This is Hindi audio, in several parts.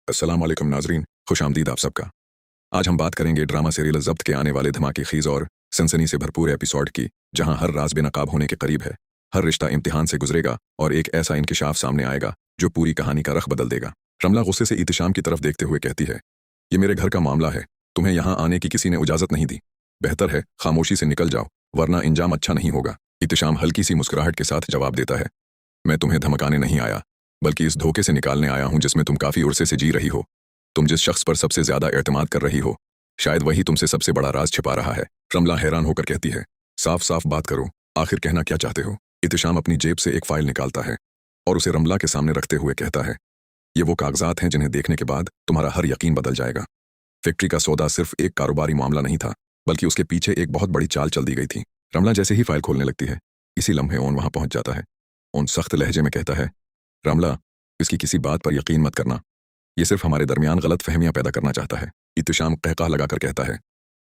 अस्सलाम वालेकुम नाजरीन, खुशामदीद आप सबका। आज हम बात करेंगे ड्रामा सीरियल ज़ब्त के आने वाले धमाकेखीज़ और सनसनी से भरपूर एपिसोड की, जहां हर राज बेनकाब होने के करीब है। हर रिश्ता इम्तिहान से गुजरेगा और एक ऐसा इंकिशाफ सामने आएगा जो पूरी कहानी का रख बदल देगा। रमला गुस्से से इत्तिशाम की तरफ देखते हुए कहती है, ये मेरे घर का मामला है, तुम्हें यहाँ आने की किसी ने इजाज़त नहीं दी। बेहतर है खामोशी से निकल जाओ, वरना इंजाम अच्छा नहीं होगा। इत्तिशाम हल्की सी मुस्कुराहट के साथ जवाब देता है, मैं तुम्हें धमकाने नहीं आया, बल्कि इस धोखे से निकालने आया हूं जिसमें तुम काफी उर्से से जी रही हो। तुम जिस शख्स पर सबसे ज्यादा एतमाद कर रही हो, शायद वही तुमसे सबसे बड़ा राज छिपा रहा है। रमला हैरान होकर कहती है, साफ साफ बात करो, आखिर कहना क्या चाहते हो। इत्तिशाम अपनी जेब से एक फाइल निकालता है और उसे रमला के सामने रखते हुए कहता है, ये वो कागजात हैं जिन्हें देखने के बाद तुम्हारा हर यकीन बदल जाएगा। फैक्ट्री का सौदा सिर्फ एक कारोबारी मामला नहीं था, बल्कि उसके पीछे एक बहुत बड़ी चाल चल दी गई थी। रमला जैसे ही फाइल खोलने लगती है, इसी लम्हे ओन वहां पहुंच जाता है। ओन सख्त लहजे में कहता है, रमला, इसकी किसी बात पर यकीन मत करना, ये सिर्फ हमारे दरमियान गलत फहमियां पैदा करना चाहता है। इत्तिशाम कहका लगाकर कहता है,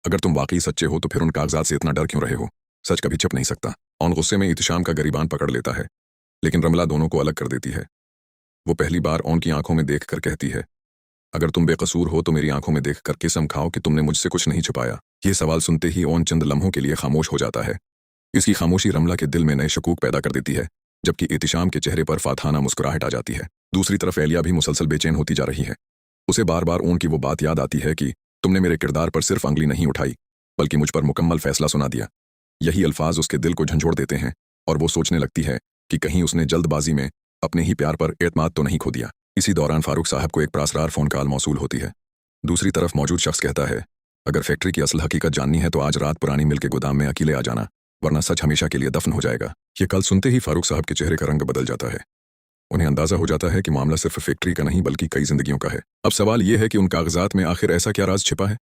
अगर तुम वाकई सच्चे हो तो फिर उन कागजात से इतना डर क्यों रहे हो। सच कभी छिप नहीं सकता। ऑन गुस्से में इत्तिशाम का गिरीबान पकड़ लेता है, लेकिन रमला दोनों को अलग कर देती है। वो पहली बार ऑन की आंखों में देख कर कहती है, अगर तुम बेकसूर हो तो मेरी आंखों में देखकर कसम खाओ कि तुमने मुझसे कुछ नहीं छुपाया। ये सवाल सुनते ही ऑन चंद लम्हों के लिए खामोश हो जाता है। इसकी खामोशी रमला के दिल में नए शकूक पैदा कर देती है, जबकि इत्तिशाम के चेहरे पर फाथाना मुस्कुराहट आ जाती है। दूसरी तरफ एलिया भी मुसलसल बेचैन होती जा रही है। उसे बार बार ऊन की वो बात याद आती है कि तुमने मेरे किरदार पर सिर्फ अंगली नहीं उठाई, बल्कि मुझ पर मुकम्मल फैसला सुना दिया। यही अल्फाज उसके दिल को झंझोड़ देते हैं और वो सोचने लगती है कि कहीं उसने जल्दबाजी में अपने ही प्यार पर एतमाद तो नहीं खो दिया। इसी दौरान फारूक साहब को एक प्रासरार फोन कॉल मौसूल होती है। दूसरी तरफ मौजूद शख्स कहता है, अगर फैक्ट्री की असल हकीकत जाननी है तो आज रात पुरानी मिल के गोदाम में अकेले आ जाना, वरना सच हमेशा के लिए दफन हो जाएगा। ये कल सुनते ही फारूक साहब के चेहरे का रंग बदल जाता है। उन्हें अंदाजा हो जाता है कि मामला सिर्फ फैक्ट्री का नहीं बल्कि कई जिंदगियों का है। अब सवाल यह है कि उन कागजात में आखिर ऐसा क्या राज छिपा है।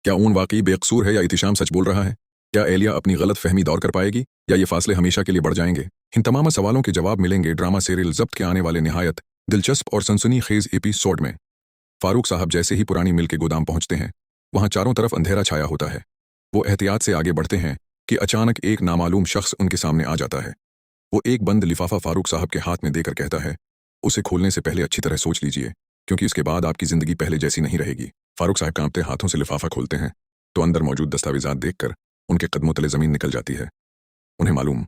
क्या ऊन वाकई बेकसूर है या इत्तिशाम सच बोल रहा है। क्या एलिया अपनी गलत फहमी दौर कर पाएगी या ये फासले हमेशा के लिए बढ़ जाएंगे। इन तमाम सवालों के जवाब मिलेंगे ड्रामा सीरियल ज़ब्त के आने वाले निहायत दिलचस्प और सनसनीखेज एपिसोड में। फारूक साहब जैसे ही पुरानी मिल के गोदाम पहुंचते हैं, वहां चारों तरफ अंधेरा छाया होता है। वो एहतियात से आगे बढ़ते हैं कि अचानक एक नामालूम शख्स उनके सामने आ जाता है। वो एक बंद लिफाफा फारूक साहब के हाथ में देकर कहता है, उसे खोलने से पहले अच्छी तरह सोच लीजिए, क्योंकि इसके बाद आपकी जिंदगी पहले जैसी नहीं रहेगी। फारूक साहब कांपते हाथों से लिफाफा खोलते हैं तो अंदर मौजूद दस्तावेजात देखकर उनके कदमों तले जमीन निकल जाती है। उन्हें मालूम